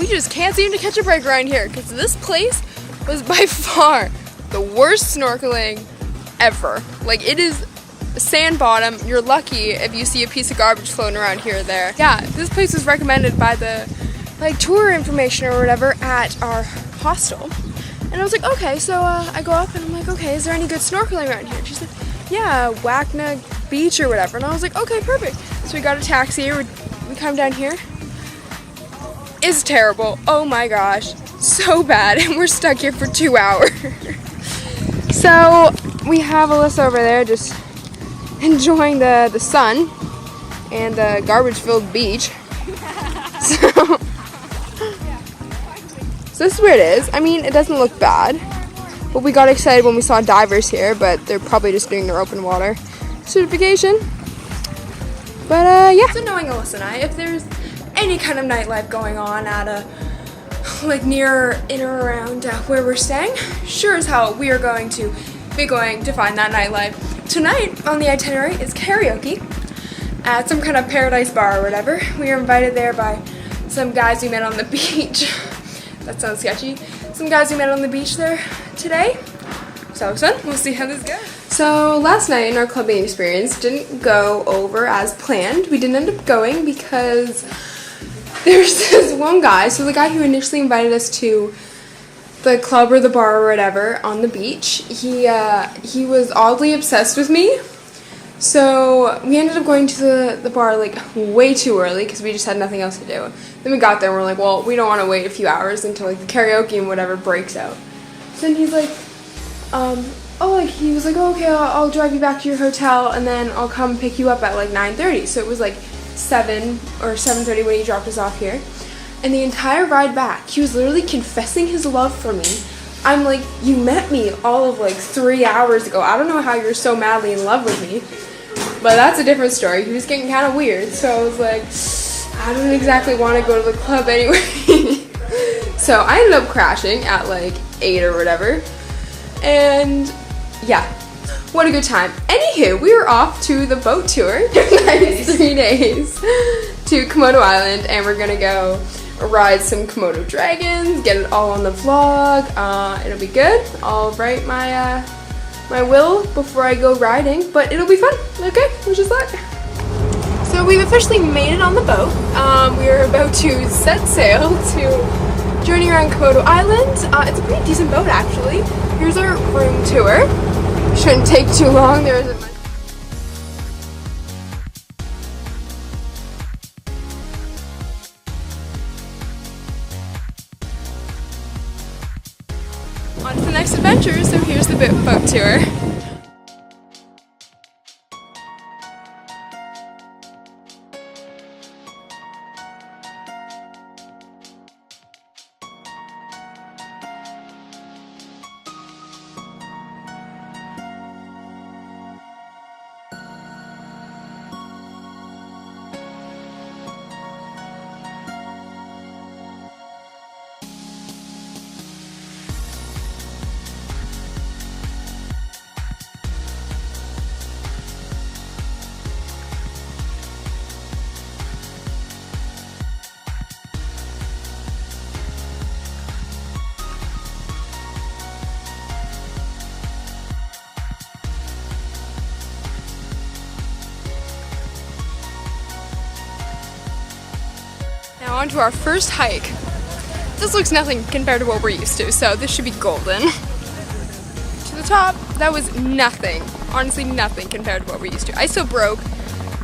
we just can't seem to catch a break around here because this place was by far the worst snorkeling ever. Like, it is sand bottom. You're lucky if you see a piece of garbage floating around here or there. Yeah, this place was recommended by the tour information or whatever at our hostel. And I was like, okay, so I go up and I'm like, okay, is there any good snorkeling around here? And she's like, yeah, Wackna Beach or whatever. And I was like, okay, perfect. So we got a taxi, we come down here. It's terrible. Oh my gosh, so bad. And we're stuck here for 2 hours. So we have Alyssa over there just enjoying the sun and the garbage-filled beach. So this is where it is. I mean, it doesn't look bad, but we got excited when we saw divers here, but they're probably just doing their open water certification. But yeah. So knowing Alyssa and I, if there's any kind of nightlife going on at near in or around where we're staying, sure as hell we are going to be going to find that nightlife. Tonight on the itinerary is karaoke at some kind of paradise bar or whatever. We were invited there by some guys we met on the beach. That sounds sketchy. Some guys we met on the beach there today. So it was fun. We'll see how this goes. So last night in our clubbing experience didn't go over as planned. We didn't end up going because there's this one guy. So the guy who initially invited us to the club or the bar or whatever on the beach, he was oddly obsessed with me. So we ended up going to the bar like way too early because we just had nothing else to do. Then we got there and we're like, well, we don't want to wait a few hours until like the karaoke and whatever breaks out. So then he's like, he was like, oh, okay, I'll drive you back to your hotel and then I'll come pick you up at like 9:30. So it was like 7 or 7:30 when he dropped us off here. And the entire ride back, he was literally confessing his love for me. I'm like, you met me all of like 3 hours ago. I don't know how you're so madly in love with me. But that's a different story. He was getting kind of weird. So I was like, I don't exactly want to go to the club anyway. So I ended up crashing at like 8 or whatever. And yeah, what a good time. Anywho, we were off to the boat tour. Nice 3 days to Komodo Island. And we're going to go ride some Komodo dragons, get it all on the vlog. It'll be good. I'll write my will before I go riding, but it'll be fun. Okay, wish us luck. So we've officially made it on the boat. We are about to set sail to journey around Komodo Island. It's a pretty decent boat actually. Here's our room tour. Shouldn't take too long. There isn't much. On to the next adventure, so here's the boat tour. Now on to our first hike. This looks nothing compared to what we're used to, so this should be golden. To the top, that was nothing. Honestly, nothing compared to what we're used to. I still broke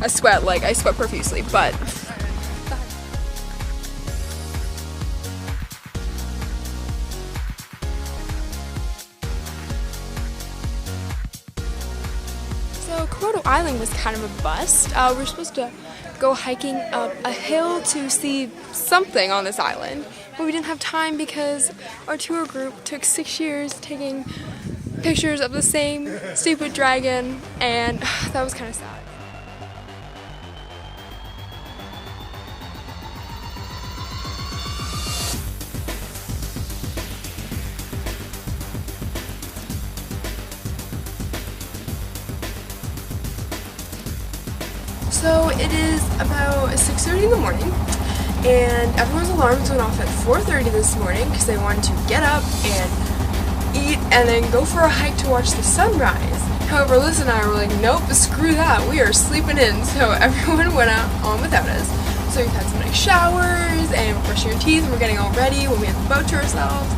a sweat, like I sweat profusely, but so Komodo Island was kind of a bust. We're supposed to go hiking up a hill to see something on this island, but we didn't have time because our tour group took 6 years taking pictures of the same stupid dragon, and that was kind of sad. So it is about 6:30 in the morning, and everyone's alarms went off at 4:30 this morning because they wanted to get up and eat and then go for a hike to watch the sunrise. However, Alyssa and I were like, nope, screw that, we are sleeping in, so everyone went out on without us. So we've had some nice showers and we're brushing our teeth and we're getting all ready when we have the boat to ourselves.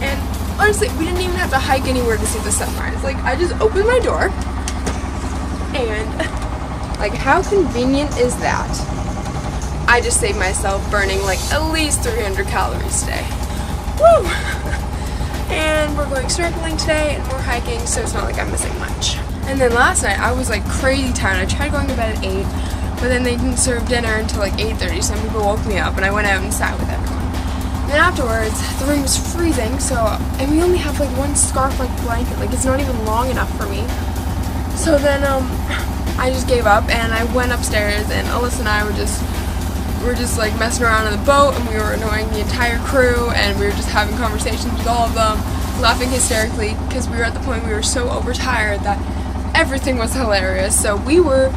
And honestly, we didn't even have to hike anywhere to see the sunrise. Like, I just opened my door and like, how convenient is that? I just saved myself burning like at least 300 calories today. Woo! And we're going snorkeling today and we're hiking, so it's not like I'm missing much. And then last night I was like crazy tired. I tried going to bed at 8, but then they didn't serve dinner until like 8:30. Some people woke me up and I went out and sat with everyone. And then afterwards, the room was freezing, and we only have like one scarf like blanket. Like, it's not even long enough for me. So then I just gave up and I went upstairs, and Alyssa and I were just like messing around in the boat, and we were annoying the entire crew, and we were just having conversations with all of them, laughing hysterically because we were at the point we were so overtired that everything was hilarious. So we were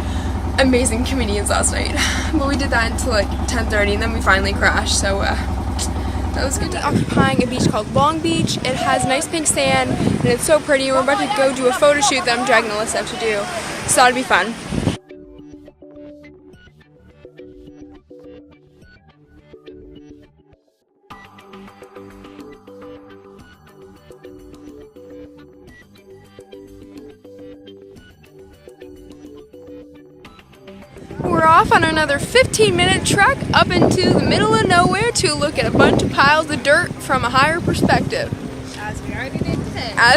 amazing comedians last night. But we did that until like 10:30 and then we finally crashed, so that was good. We're occupying a beach called Long Beach. It has nice pink sand and it's so pretty. We're about to go do a photo shoot that I'm dragging Alyssa out to do, so that'll be fun. We're off on another 15-minute trek up into the middle of nowhere to look at a bunch of piles of dirt from a higher perspective. As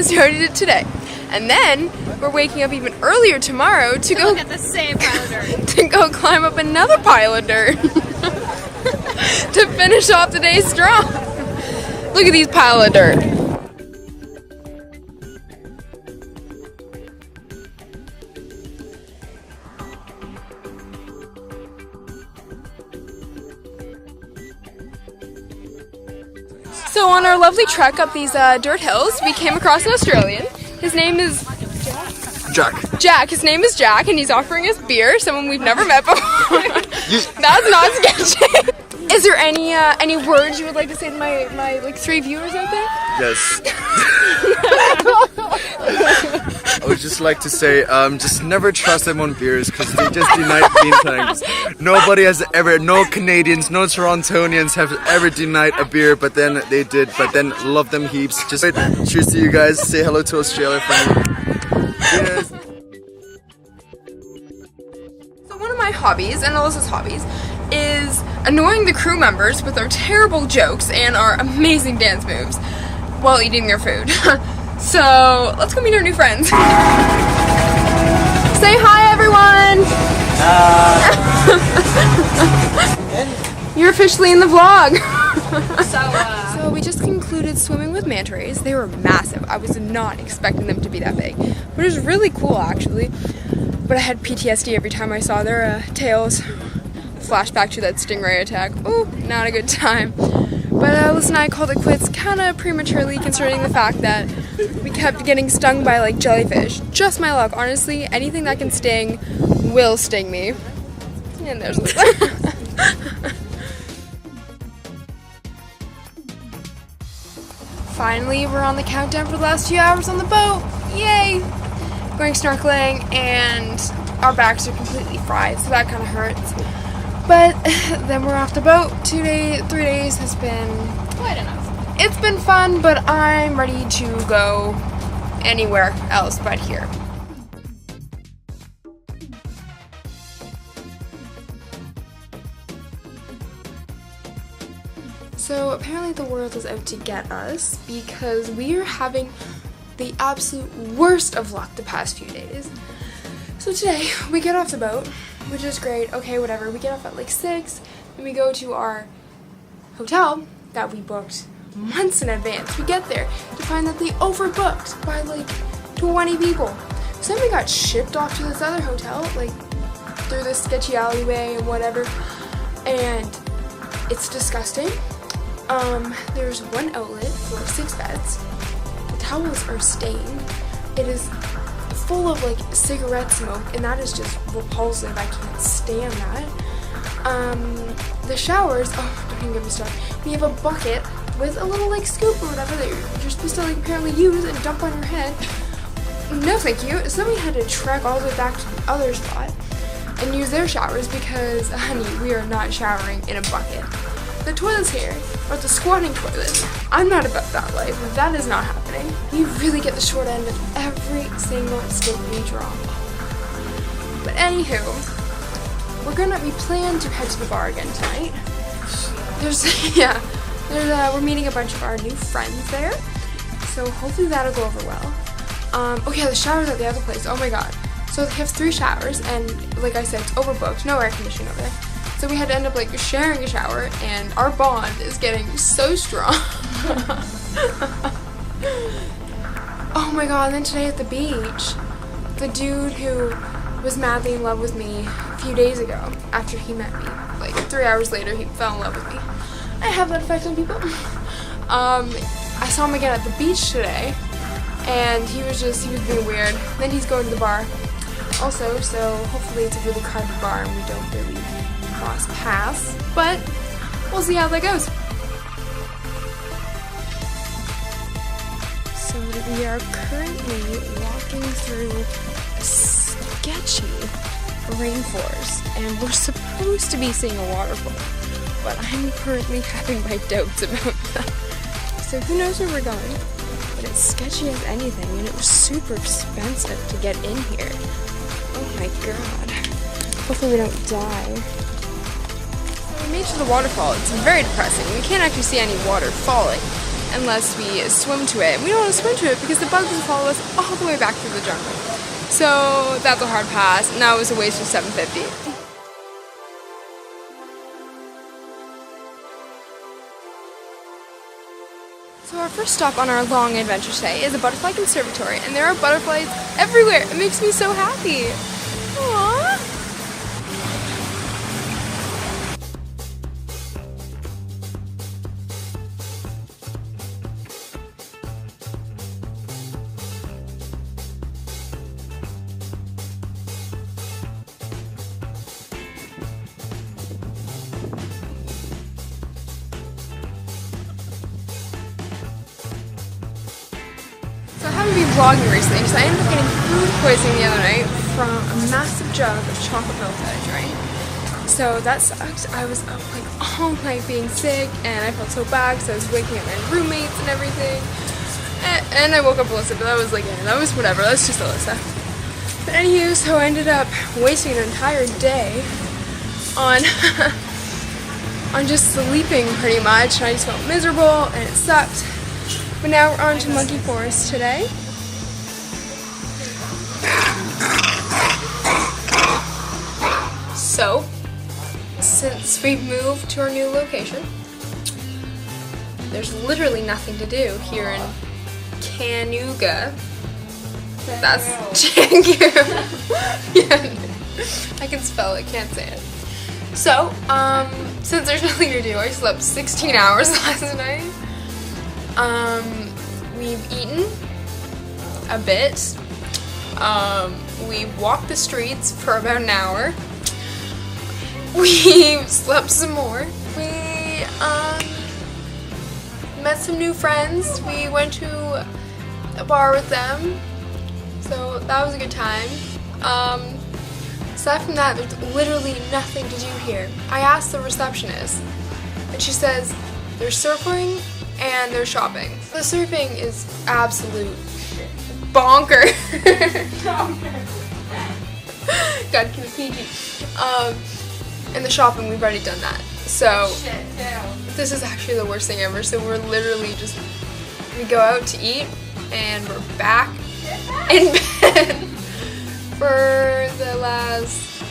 we already did today. And then we're waking up even earlier tomorrow to go look at the same pile of dirt. To go climb up another pile of dirt to finish off the day strong. Look at these pile of dirt. So on our lovely trek up these dirt hills, we came across an Australian. His name is Jack. His name is Jack, and he's offering us beer, someone we've never met before. That's not sketchy. Is there any words you would like to say to my like 3 viewers out there? Yes. I would just like to say, just never trust them on beers because they just denied bean tanks. Nobody has ever, no Canadians, no Torontonians have ever denied a beer, but then they did, but then love them heaps. Just cheers to you guys. Say hello to Australia for me. Cheers. So one of my hobbies, and Alyssa's hobbies, is annoying the crew members with our terrible jokes and our amazing dance moves while eating their food. So let's go meet our new friends. Say hi, everyone! You're officially in the vlog. So we just concluded swimming with manta rays. They were massive. I was not expecting them to be that big, but it was really cool actually. But I had PTSD every time I saw their tails. Flashback to that stingray attack. Ooh, not a good time. But Alyssa and I called it quits kind of prematurely, considering the fact that we kept getting stung by like jellyfish. Just my luck, honestly. Anything that can sting will sting me. And there's Finally, we're on the countdown for the last few hours on the boat. Yay! Going snorkeling, and our backs are completely fried, so that kind of hurts. But then we're off the boat. 3 days has been Quite enough. It's been fun, but I'm ready to go anywhere else but here. So apparently the world is out to get us because we are having the absolute worst of luck the past few days. So today we get off the boat, which is great. Okay, whatever. We get off at like 6 and we go to our hotel that we booked months in advance. We get there to find that they overbooked by like 20 people. So then we got shipped off to this other hotel, like through this sketchy alleyway and whatever, and it's disgusting. There's one outlet for 6 beds. The towels are stained. It is full of like cigarette smoke, and that is just repulsive. I can't stand that. the showers, oh, don't even get me started. We have a bucket with a little like scoop or whatever that you're supposed to like apparently use and dump on your head. No thank you. So then we had to trek all the way back to the other spot and use their showers because, honey, we are not showering in a bucket. The toilets here are the squatting toilets. I'm not about that life. That is not happening. You really get the short end of every single stick you draw. But anywho, we plan to head to the bar again tonight. We're meeting a bunch of our new friends there, so hopefully that'll go over well. Oh yeah, the showers at the other place, oh my god. So they have 3 showers, and like I said, it's overbooked, no air conditioning over there. So we had to end up like sharing a shower, and our bond is getting so strong. Oh my god, and then today at the beach, the dude who was madly in love with me a few days ago after he met me, like 3 hours later he fell in love with me. I have that effect on people. I saw him again at the beach today, and he was being weird. Then he's going to the bar also, so hopefully it's a really crowded bar and we don't really cross paths, but we'll see how that goes. So we are currently walking through a sketchy rainforest, and we're supposed to be seeing a waterfall, but I'm currently having my doubts about that. So who knows where we're going, but it's sketchy as anything, and it was super expensive to get in here. Oh my god. Hopefully we don't die. So we made it to the waterfall. It's very depressing. We can't actually see any water falling unless we swim to it. And we don't want to swim to it because the bugs will follow us all the way back through the jungle. So that's a hard pass, and that was a waste of $7.50. So our first stop on our long adventure today is a butterfly conservatory, and there are butterflies everywhere. It makes me so happy. Aww. So I haven't been vlogging recently because I ended up getting food poisoning the other night from a massive jug of chocolate milk that I drank. So that sucked. I was up like all night being sick, and I felt so bad because I was waking up my roommates and everything. And I woke up Alyssa, but that was like, yeah, that was whatever. That's just Alyssa. But anywho, so I ended up wasting an entire day on on just sleeping pretty much, and I just felt miserable and it sucked. But now we're on to Monkey Forest today. So, since we've moved to our new location, there's literally nothing to do here in Canuga. That's Canggu. Yeah, I can spell it, can't say it. So, since there's nothing to do, I slept 16 hours last night. We've eaten a bit. We've walked the streets for about an hour. We've slept some more. We, met some new friends. We went to a bar with them. So that was a good time. Aside from that, there's literally nothing to do here. I asked the receptionist, and she says they're surfing and they're shopping. The surfing is absolute bonker. God, keep it PG. And the shopping, we've already done that. So this is actually the worst thing ever. So we're literally just, we go out to eat and we're back in bed for the last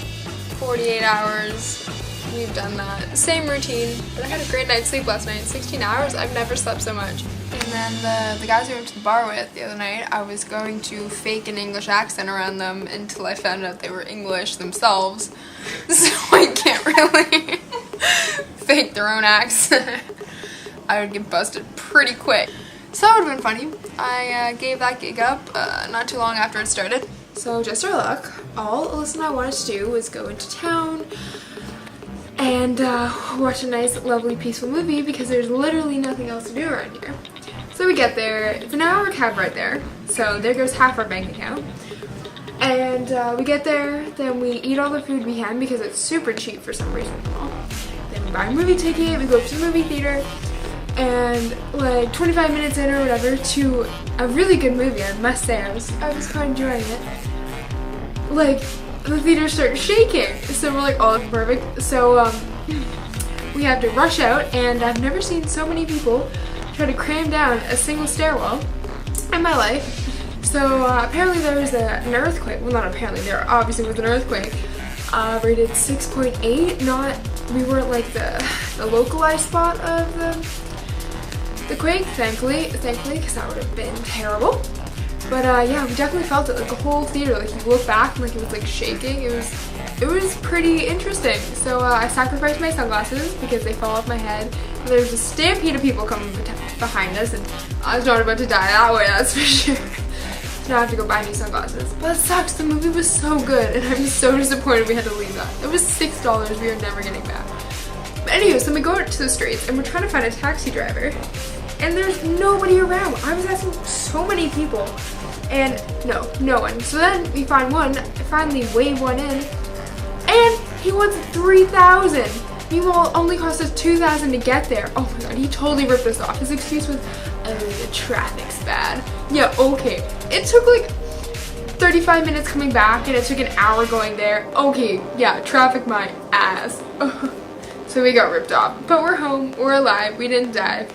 48 hours. We've done that. Same routine, but I had a great night's sleep last night. 16 hours, I've never slept so much. And then the guys we went to the bar with the other night, I was going to fake an English accent around them until I found out they were English themselves. So I can't really fake their own accent. I would get busted pretty quick. So that would have been funny. I gave that gig up not too long after it started. So just our luck, all Alyssa and I wanted to do was go into town, and watch a nice, lovely, peaceful movie because there's literally nothing else to do around here. So we get there. It's an hour cab right there. So there goes half our bank account. And we get there, then we eat all the food we can because it's super cheap for some reason. Then we buy a movie ticket, we go to the movie theater, and like 25 minutes in or whatever to a really good movie, I must say. I was quite enjoying it. Like, the theater started shaking, so we're like, oh, that's perfect. So we have to rush out, and I've never seen so many people try to cram down a single stairwell in my life. So apparently there was an earthquake. Well, not apparently, there obviously was an earthquake. Rated 6.8. We weren't like the localized spot of the quake, thankfully, because that would have been terrible. But yeah, we definitely felt it, like the whole theater, like you look back and like it was like shaking. It was pretty interesting. So I sacrificed my sunglasses because they fell off my head. And there was a stampede of people coming behind us, and I was not about to die that way, that's for sure. So now I have to go buy new sunglasses. But it sucks, the movie was so good, and I'm so disappointed we had to leave that. It was $6 we are never getting back. But anyway, so we go out to the streets, and we're trying to find a taxi driver. And there's nobody around. I was asking so many people, and no one. So then we find one, finally wave one in, and he wants $3,000. Meanwhile, it only cost us $2,000 to get there. Oh my god, he totally ripped us off. His excuse was, oh, the traffic's bad. Yeah, okay. It took like 35 minutes coming back, and it took an hour going there. Okay, yeah, traffic my ass. So we got ripped off. But we're home, we're alive, we didn't die.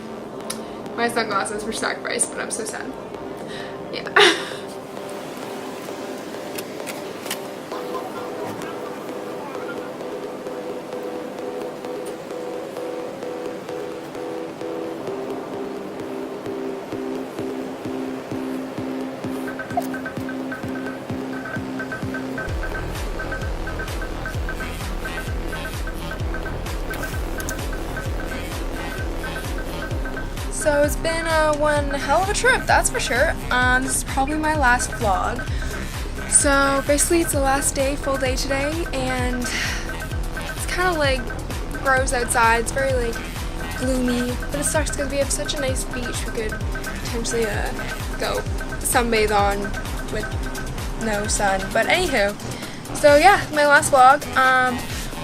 My sunglasses were sacrificed, but I'm so sad. Yeah. So it's been one hell of a trip, that's for sure. This is probably my last vlog. So basically it's the last day, full day today, and it's kind of like gross outside. It's very like gloomy, but it sucks because we have such a nice beach we could potentially go sunbathe on with no sun. But anywho, so yeah, my last vlog.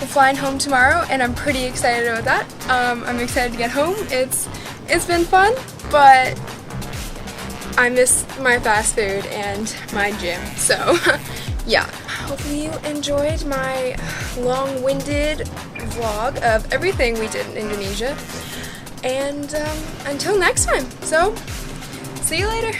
We're flying home tomorrow, and I'm pretty excited about that. I'm excited to get home. It's been fun, but I miss my fast food and my gym, so yeah. Hopefully you enjoyed my long-winded vlog of everything we did in Indonesia, and until next time, so see you later.